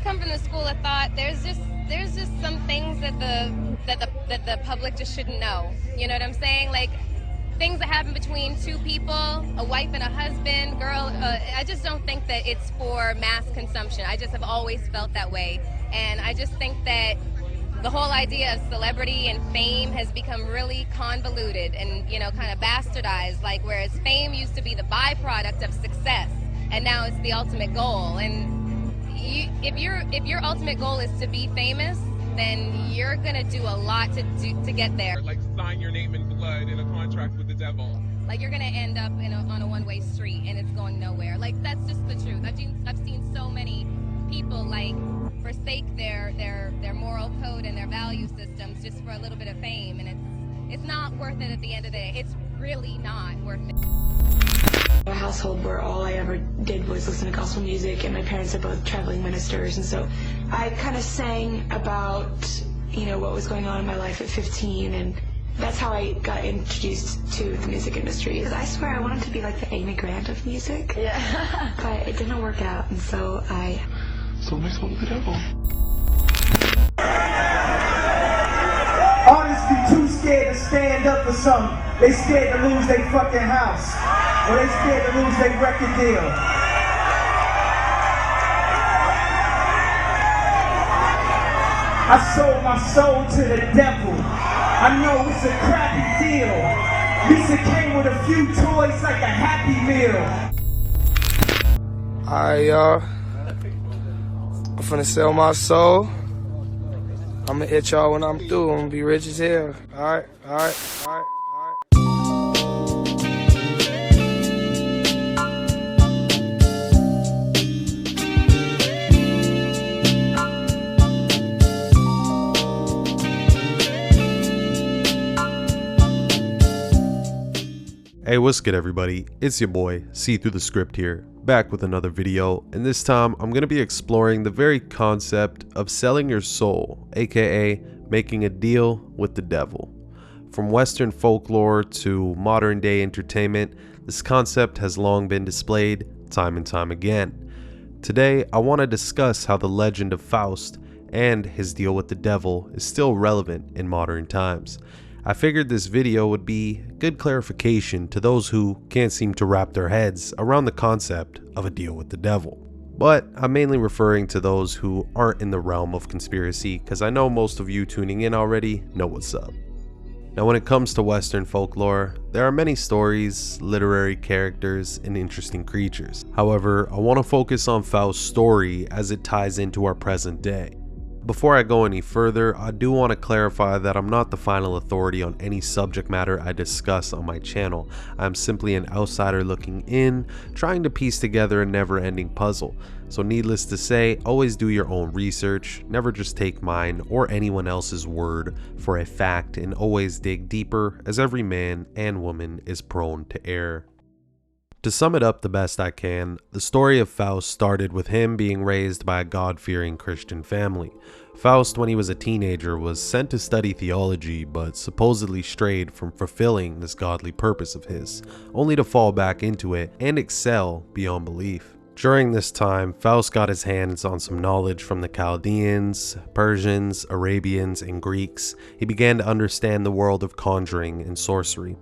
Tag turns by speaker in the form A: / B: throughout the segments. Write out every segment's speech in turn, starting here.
A: I come from the school of thought. There's just some things that the public just shouldn't know. You know what I'm saying? Like things that happen between two people, a wife and a husband, girl. I just don't think that it's for mass consumption. I just have always felt that way, and I just think that the whole idea of celebrity and fame has become really convoluted and, you know, kind of bastardized. Like whereas fame used to be the byproduct of success, and now it's the ultimate goal. And if your ultimate goal is to be famous, then you're gonna do a lot to get there.
B: Like sign your name in blood in a contract with the devil.
A: Like you're gonna end up on a one-way street and it's going nowhere. Like that's just the truth. I've seen so many people like forsake their moral code and their value systems just for a little bit of fame, and it's not worth it at the end of the day. It's really not worth it.
C: A household where all I ever did was listen to gospel music, and my parents are both traveling ministers, and so I kind of sang about, you know, what was going on in my life at 15, and that's how I got introduced to the music industry. I swear I wanted to be like the Amy Grant of music, yeah, but it didn't work out, and so I
B: mixed with the devil.
D: Honestly, too scared to stand up for something. They scared to lose their fucking house. Or they scared to lose their record deal. I sold my soul to the devil. I know it's a crappy deal. Lisa came with a few toys like a Happy Meal.
E: I'm finna sell my soul. I'm gonna hit y'all when I'm through. I'm gonna be rich as hell. Alright.
F: Hey, what's good everybody? It's your boy, Seethruthescript here, back with another video, and this time I'm going to be exploring the very concept of selling your soul, aka making a deal with the devil. From Western folklore to modern day entertainment, this concept has long been displayed time and time again. Today, I want to discuss how the legend of Faust and his deal with the devil is still relevant in modern times. I figured this video would be good clarification to those who can't seem to wrap their heads around the concept of a deal with the devil. But I'm mainly referring to those who aren't in the realm of conspiracy, because I know most of you tuning in already know what's up. Now, when it comes to Western folklore, there are many stories, literary characters, and interesting creatures. However, I want to focus on Faust's story as it ties into our present day. Before I go any further, I do want to clarify that I'm not the final authority on any subject matter I discuss on my channel. I'm simply an outsider looking in, trying to piece together a never-ending puzzle. So needless to say, always do your own research, never just take mine or anyone else's word for a fact, and always dig deeper, as every man and woman is prone to err. To sum it up the best I can, the story of Faust started with him being raised by a God-fearing Christian family. Faust, when he was a teenager, was sent to study theology, but supposedly strayed from fulfilling this godly purpose of his, only to fall back into it and excel beyond belief. During this time, Faust got his hands on some knowledge from the Chaldeans, Persians, Arabians, and Greeks. He began to understand the world of conjuring and sorcery.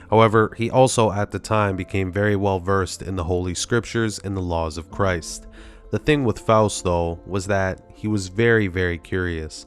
F: However, he also at the time became very well versed in the Holy Scriptures and the laws of Christ. The thing with Faust though was that he was very curious.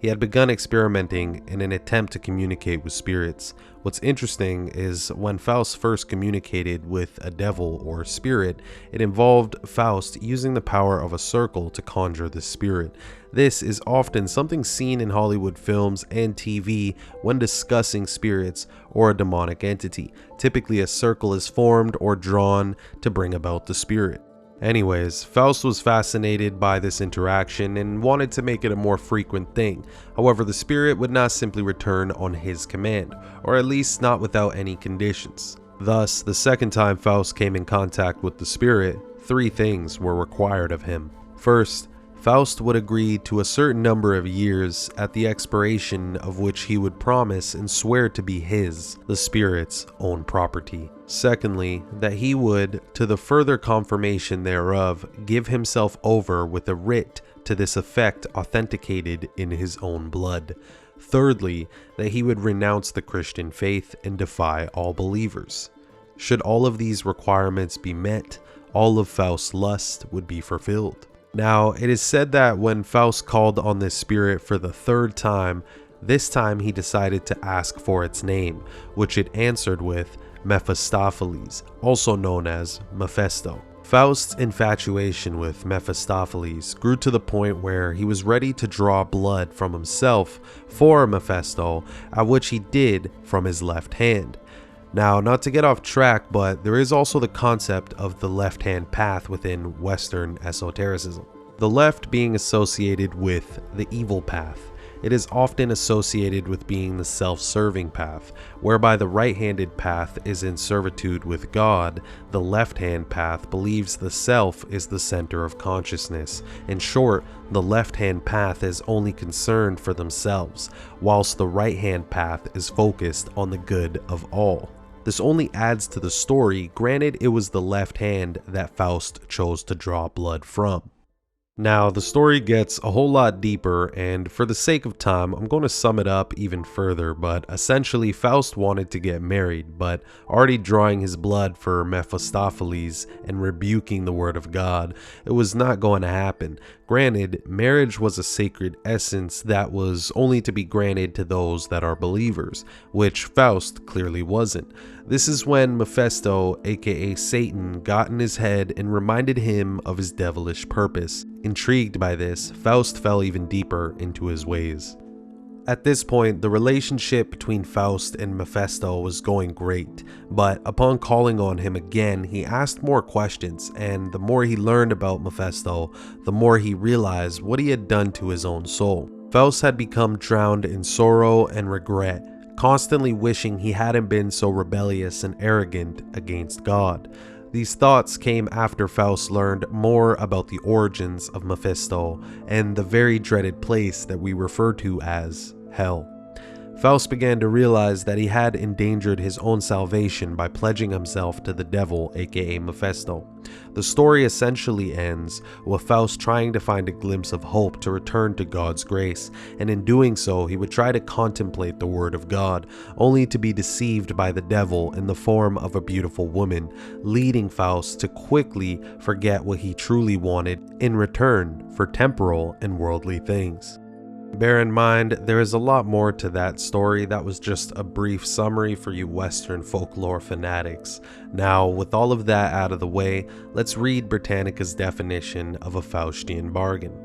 F: He had begun experimenting in an attempt to communicate with spirits. What's interesting is when Faust first communicated with a devil or spirit, it involved Faust using the power of a circle to conjure the spirit. This is often something seen in Hollywood films and TV when discussing spirits or a demonic entity. Typically a circle is formed or drawn to bring about the spirit. Anyways, Faust was fascinated by this interaction and wanted to make it a more frequent thing. However, the spirit would not simply return on his command, or at least not without any conditions. Thus, the second time Faust came in contact with the spirit, 3 things were required of him. First, Faust would agree to a certain number of years, at the expiration of which he would promise and swear to be his, the spirit's, own property. Secondly, that he would, to the further confirmation thereof, give himself over with a writ to this effect authenticated in his own blood. Thirdly, that he would renounce the Christian faith and defy all believers. Should all of these requirements be met, all of Faust's lust would be fulfilled. Now, it is said that when Faust called on this spirit for the third time, this time he decided to ask for its name, which it answered with Mephistopheles, also known as Mephisto. Faust's infatuation with Mephistopheles grew to the point where he was ready to draw blood from himself for Mephisto, at which he did from his left hand. Now, not to get off track, but there is also the concept of the left-hand path within Western esotericism. The left being associated with the evil path. It is often associated with being the self-serving path, whereby the right-handed path is in servitude with God. The left-hand path believes the self is the center of consciousness. In short, the left-hand path is only concerned for themselves, whilst the right-hand path is focused on the good of all. This only adds to the story, granted it was the left hand that Faust chose to draw blood from. Now, the story gets a whole lot deeper, and for the sake of time, I'm going to sum it up even further, but essentially Faust wanted to get married, but already drawing his blood for Mephistopheles and rebuking the word of God, it was not going to happen. Granted, marriage was a sacred essence that was only to be granted to those that are believers, which Faust clearly wasn't. This is when Mephisto, aka Satan, got in his head and reminded him of his devilish purpose. Intrigued by this, Faust fell even deeper into his ways. At this point, the relationship between Faust and Mephisto was going great, but upon calling on him again, he asked more questions, and the more he learned about Mephisto, the more he realized what he had done to his own soul. Faust had become drowned in sorrow and regret, constantly wishing he hadn't been so rebellious and arrogant against God. These thoughts came after Faust learned more about the origins of Mephisto and the very dreaded place that we refer to as Hell. Faust began to realize that he had endangered his own salvation by pledging himself to the devil, aka Mephisto. The story essentially ends with Faust trying to find a glimpse of hope to return to God's grace, and in doing so he would try to contemplate the word of God, only to be deceived by the devil in the form of a beautiful woman, leading Faust to quickly forget what he truly wanted in return for temporal and worldly things. Bear in mind, there is a lot more to that story. That was just a brief summary for you Western folklore fanatics. Now, with all of that out of the way, let's read Britannica's definition of a Faustian bargain.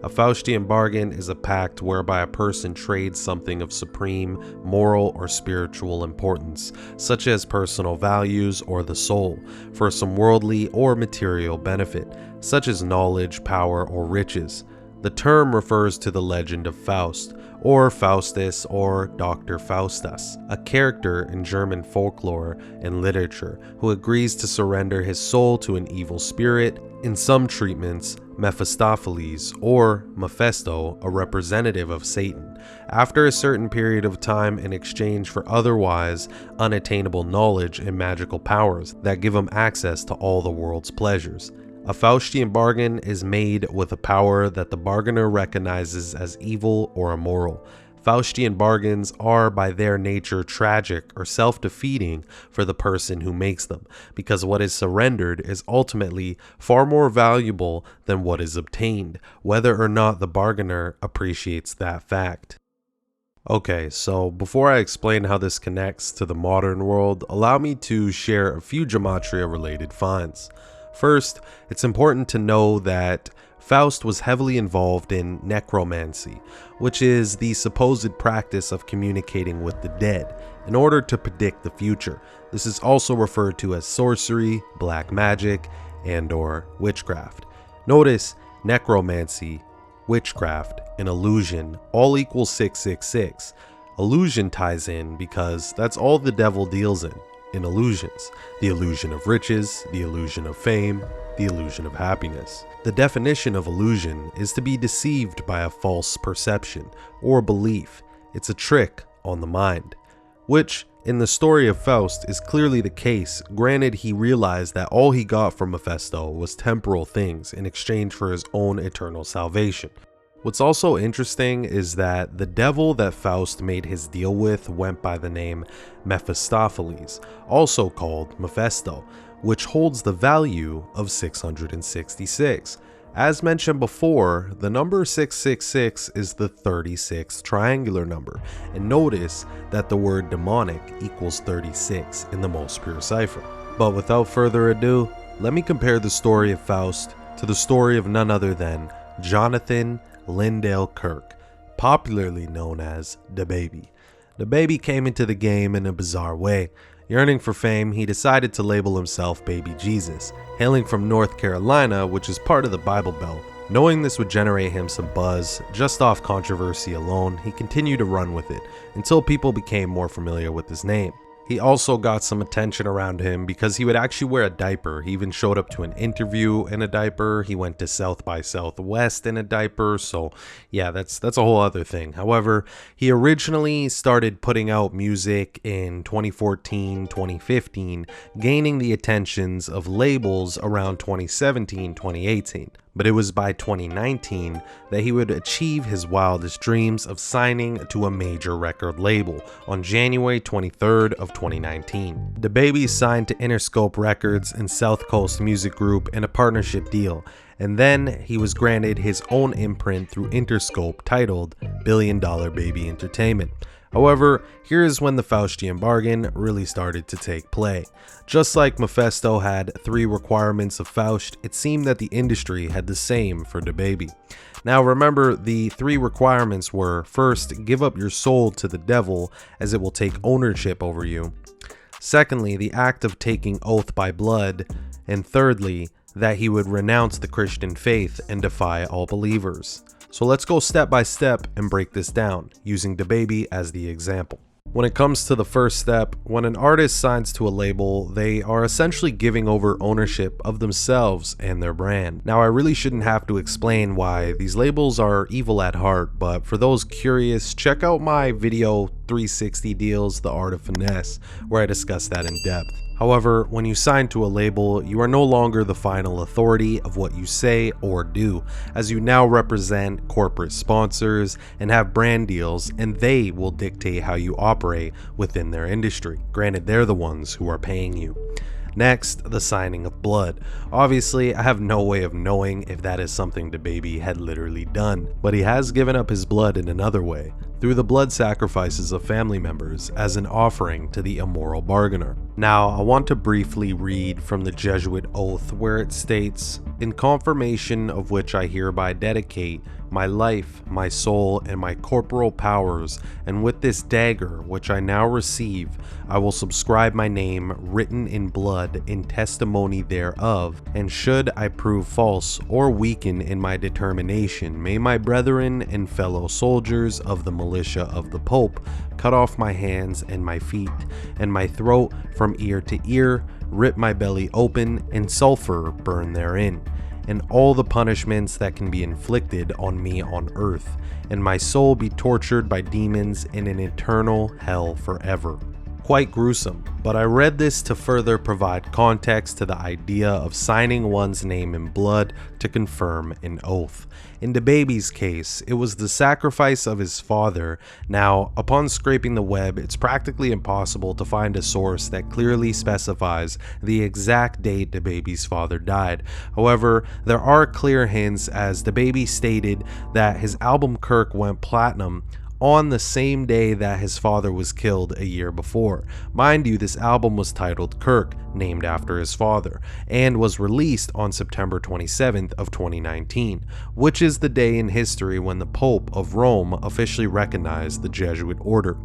F: A Faustian bargain is a pact whereby a person trades something of supreme moral or spiritual importance, such as personal values or the soul, for some worldly or material benefit, such as knowledge, power, or riches. The term refers to the legend of Faust, or Faustus, or Dr. Faustus, a character in German folklore and literature who agrees to surrender his soul to an evil spirit. In some treatments, Mephistopheles, or Mephisto, a representative of Satan, after a certain period of time in exchange for otherwise unattainable knowledge and magical powers that give him access to all the world's pleasures. A Faustian bargain is made with a power that the bargainer recognizes as evil or immoral. Faustian bargains are by their nature tragic or self-defeating for the person who makes them, because what is surrendered is ultimately far more valuable than what is obtained, whether or not the bargainer appreciates that fact. Okay, so before I explain how this connects to the modern world, allow me to share a few gematria-related finds. First, it's important to know that Faust was heavily involved in necromancy, which is the supposed practice of communicating with the dead in order to predict the future. This is also referred to as sorcery, black magic, and/or witchcraft. Notice necromancy, witchcraft, and illusion all equal 666. Illusion ties in because that's all the devil deals in. in illusions: the illusion of riches, the illusion of fame, the illusion of happiness. The definition of illusion is to be deceived by a false perception or belief. It's a trick on the mind, which in the story of Faust is clearly the case. Granted, he realized that all he got from Mephisto was temporal things in exchange for his own eternal salvation. What's also interesting is that the devil that Faust made his deal with went by the name Mephistopheles, also called Mephisto, which holds the value of 666. As mentioned before, the number 666 is the 36th triangular number, and notice that the word demonic equals 36 in the most pure cipher. But without further ado, let me compare the story of Faust to the story of none other than Jonathan Lindale Kirk, popularly known as DaBaby. DaBaby came into the game in a bizarre way. Yearning for fame, he decided to label himself Baby Jesus, hailing from North Carolina, which is part of the Bible Belt. Knowing this would generate him some buzz, just off controversy alone, he continued to run with it until people became more familiar with his name. He also got some attention around him because he would actually wear a diaper. He even showed up to an interview in a diaper. He went to South by Southwest in a diaper. So yeah, that's a whole other thing. However, he originally started putting out music in 2014, 2015, gaining the attentions of labels around 2017, 2018. But it was by 2019 that he would achieve his wildest dreams of signing to a major record label on January 23rd of 2019. DaBaby signed to Interscope Records and South Coast Music Group in a partnership deal, and then he was granted his own imprint through Interscope titled $1 Billion Baby Entertainment. However, here is when the Faustian bargain really started to take play. Just like Mephisto had 3 requirements of Faust, it seemed that the industry had the same for DaBaby. Now remember, the 3 requirements were: first, give up your soul to the devil as it will take ownership over you; secondly, the act of taking oath by blood; and thirdly, that he would renounce the Christian faith and defy all believers. So let's go step by step and break this down, using DaBaby as the example. When it comes to the first step, when an artist signs to a label, they are essentially giving over ownership of themselves and their brand. Now, I really shouldn't have to explain why these labels are evil at heart, but for those curious, check out my video 360 Deals, The Art of Finesse, where I discuss that in depth. However, when you sign to a label, you are no longer the final authority of what you say or do, as you now represent corporate sponsors and have brand deals, and they will dictate how you operate within their industry. Granted, they're the ones who are paying you. Next, the signing of blood. Obviously, I have no way of knowing if that is something DaBaby had literally done, but he has given up his blood in another way, through the blood sacrifices of family members as an offering to the immoral bargainer. Now, I want to briefly read from the Jesuit oath, where it states, "In confirmation of which I hereby dedicate my life, my soul, and my corporal powers, and with this dagger which I now receive, I will subscribe my name written in blood in testimony thereof, and should I prove false or weaken in my determination, may my brethren and fellow soldiers of the militia of the Pope cut off my hands and my feet, and my throat from ear to ear, rip my belly open, and sulfur burn therein, and all the punishments that can be inflicted on me on earth, and my soul be tortured by demons in an eternal hell forever." Quite gruesome, but I read this to further provide context to the idea of signing one's name in blood to confirm an oath. In DaBaby's case, it was the sacrifice of his father. Now, upon scraping the web, it's practically impossible to find a source that clearly specifies the exact date DaBaby's father died. However, there are clear hints, as DaBaby stated that his album Kirk went platinum on the same day that his father was killed a year before. Mind you, this album was titled Kirk, named after his father, and was released on September 27th of 2019, which is the day in history when the Pope of Rome officially recognized the Jesuit order.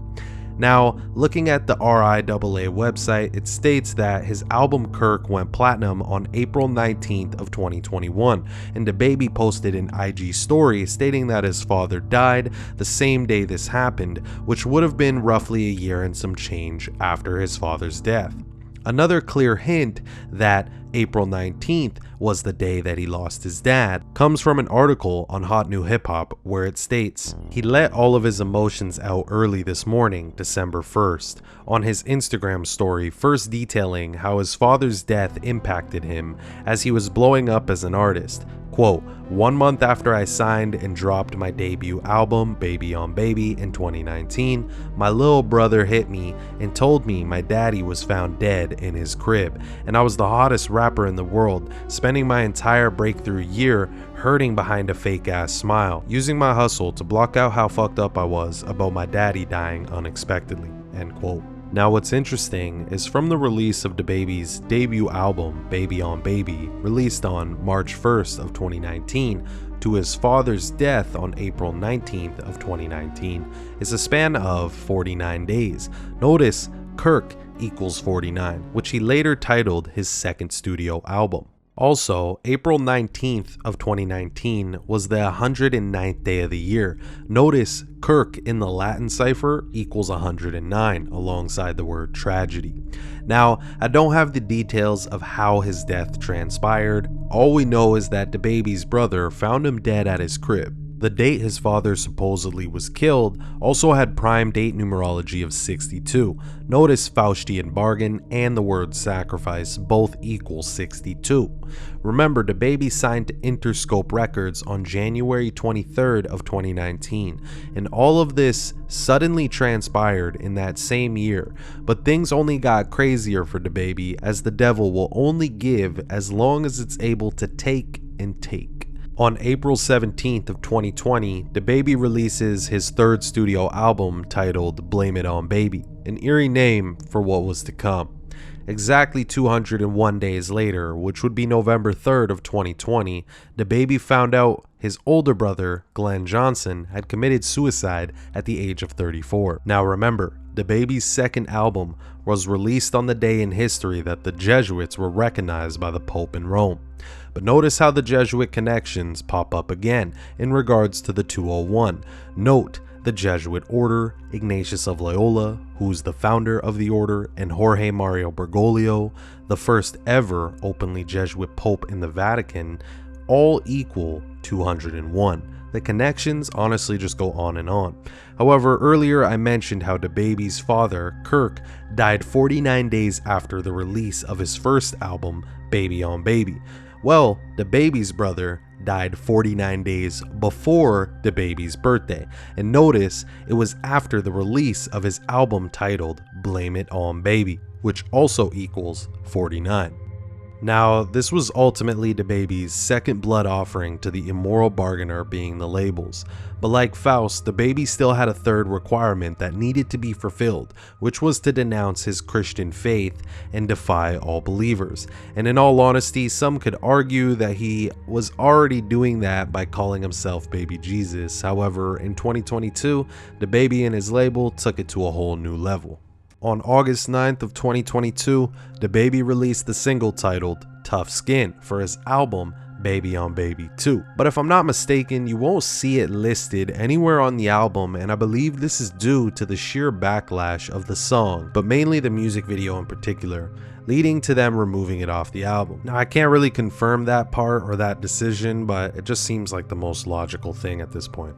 F: Now, looking at the RIAA website, it states that his album Kirk went platinum on April 19th of 2021, and DaBaby posted an IG story stating that his father died the same day this happened, which would have been roughly a year and some change after his father's death. Another clear hint that April 19th was the day that he lost his dad comes from an article on Hot New Hip Hop where it states, he let all of his emotions out early this morning, December 1st, on his Instagram story, first detailing how his father's death impacted him as he was blowing up as an artist. Quote, 1 month after I signed and dropped my debut album, Baby on Baby, in 2019, my little brother hit me and told me my daddy was found dead in his crib, and I was the hottest rapper in the world, spending my entire breakthrough year hurting behind a fake ass smile, using my hustle to block out how fucked up I was about my daddy dying unexpectedly, end quote. Now what's interesting is from the release of DaBaby's debut album, Baby on Baby, released on March 1st of 2019, to his father's death on April 19th of 2019, is a span of 49 days. Notice Kirk equals 49, which he later titled his second studio album. Also, April 19th of 2019 was the 109th day of the year. Notice Kirk in the Latin cipher equals 109 alongside the word tragedy. Now, I don't have the details of how his death transpired. All we know is that DaBaby's brother found him dead at his crib. The date his father supposedly was killed also had prime date numerology of 62. Notice Faustian bargain and the word sacrifice both equal 62. Remember, DaBaby signed to Interscope Records on January 23rd of 2019, and all of this suddenly transpired in that same year, but things only got crazier for DaBaby, as the devil will only give as long as it's able to take and take. On April 17th of 2020, DaBaby releases his third studio album titled Blame It On Baby, an eerie name for what was to come. Exactly 201 days later, which would be November 3rd of 2020, DaBaby found out his older brother, Glenn Johnson, had committed suicide at the age of 34. Now remember, DaBaby's second album was released on the day in history that the Jesuits were recognized by the Pope in Rome. But notice how the Jesuit connections pop up again in regards to the 201. Note the Jesuit order, Ignatius of Loyola, who's the founder of the order, and Jorge Mario Bergoglio, the first ever openly Jesuit pope in the Vatican, all equal 201. The connections honestly just go on and on. However, earlier I mentioned how DaBaby's father, Kirk, died 49 days after the release of his first album, Baby on Baby. Well, DaBaby's brother died 49 days before DaBaby's birthday, and notice it was after the release of his album titled Blame It On Baby, which also equals 49. Now, this was ultimately DaBaby's second blood offering to the immoral bargainer being the labels, but like Faust, DaBaby still had a third requirement that needed to be fulfilled, which was to denounce his Christian faith and defy all believers. And in all honesty, some could argue that he was already doing that by calling himself Baby Jesus. However, in 2022, DaBaby and his label took it to a whole new level. On August 9th of 2022, DaBaby released the single titled Tough Skin for his album Baby on Baby 2. But if I'm not mistaken, you won't see it listed anywhere on the album, and I believe this is due to the sheer backlash of the song, but mainly the music video in particular, leading to them removing it off the album. Now, I can't really confirm that part or that decision, but it just seems like the most logical thing at this point.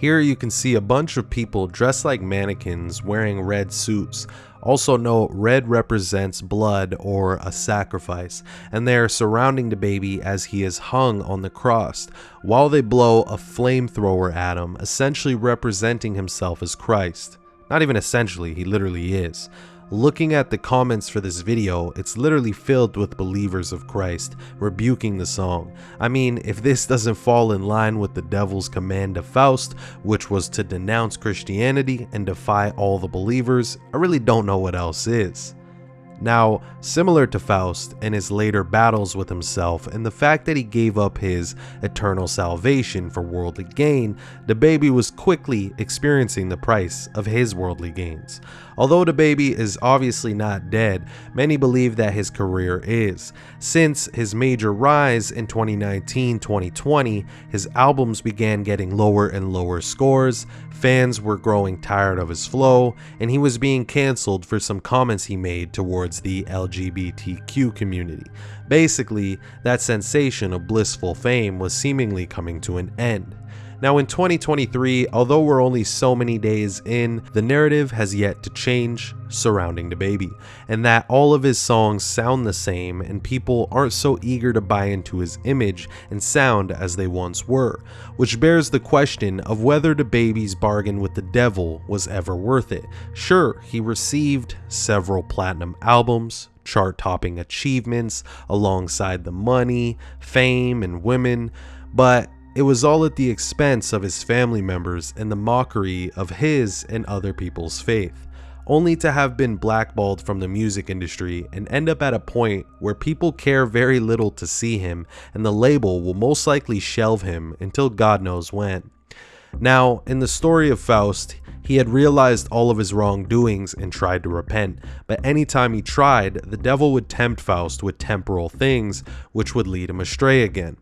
F: Here you can see a bunch of people dressed like mannequins wearing red suits. Also note, red represents blood or a sacrifice, and they are surrounding DaBaby as he is hung on the cross, while they blow a flamethrower at him, essentially representing himself as Christ. Not even essentially, he literally is. Looking at the comments for this video, it's literally filled with believers of Christ rebuking the song. I mean, if this doesn't fall in line with the devil's command to Faust, which was to denounce Christianity and defy all the believers, I really don't know what else is. Now, similar to Faust and his later battles with himself and the fact that he gave up his eternal salvation for worldly gain, DaBaby was quickly experiencing the price of his worldly gains. Although DaBaby is obviously not dead, many believe that his career is. Since his major rise in 2019-2020, his albums began getting lower and lower scores, fans were growing tired of his flow, and he was being cancelled for some comments he made towards towards the LGBTQ community. Basically, that sensation of blissful fame was seemingly coming to an end. Now in 2023, although we're only so many days in, the narrative has yet to change surrounding DaBaby, and that all of his songs sound the same and people aren't so eager to buy into his image and sound as they once were, which bears the question of whether DaBaby's bargain with the devil was ever worth it. Sure, he received several platinum albums, chart-topping achievements alongside the money, fame, and women, but it was all at the expense of his family members and the mockery of his and other people's faith, only to have been blackballed from the music industry and end up at a point where people care very little to see him and the label will most likely shelve him until God knows when. Now, in the story of Faust, he had realized all of his wrongdoings and tried to repent, but anytime he tried, the devil would tempt Faust with temporal things which would lead him astray again.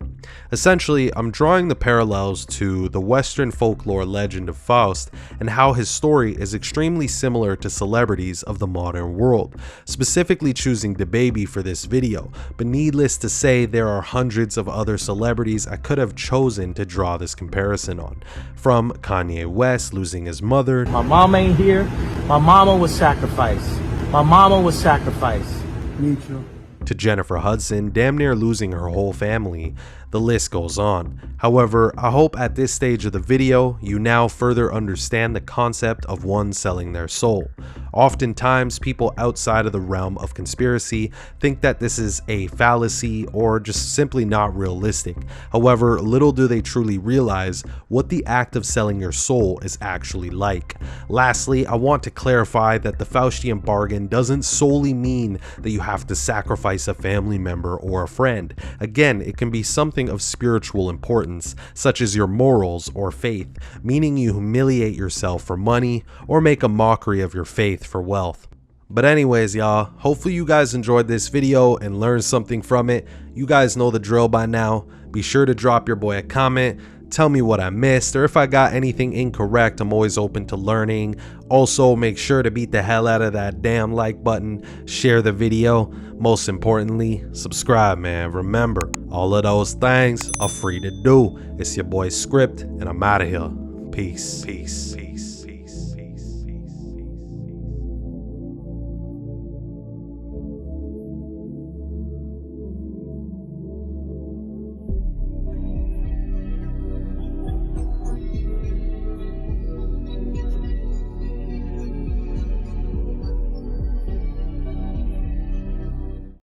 F: Essentially, I'm drawing the parallels to the Western folklore legend of Faust and how his story is extremely similar to celebrities of the modern world, specifically choosing DaBaby for this video, but needless to say there are hundreds of other celebrities I could have chosen to draw this comparison on, from Kanye West losing his mother.
D: My mom ain't here. My mama was sacrificed. My mama was sacrificed. Need you.
F: To Jennifer Hudson damn near losing her whole family. The list goes on. However, I hope at this stage of the video you now further understand the concept of one selling their soul. Oftentimes, people outside of the realm of conspiracy think that this is a fallacy or just simply not realistic. However, little do they truly realize what the act of selling your soul is actually like. Lastly, I want to clarify that the Faustian bargain doesn't solely mean that you have to sacrifice a family member or a friend. Again, it can be something of spiritual importance, such as your morals or faith, meaning you humiliate yourself for money or make a mockery of your faith for wealth. But anyways, y'all, hopefully you guys enjoyed this video and learned something from it. You guys know the drill by now. Be sure to drop your boy a comment. Tell me what I missed, or if I got anything incorrect. I'm always open to learning. Also, make sure to beat the hell out of that damn like button, share the video. Most importantly, subscribe, man. Remember, all of those things are free to do. It's your boy Script, and I'm out of here. Peace. Peace. Peace.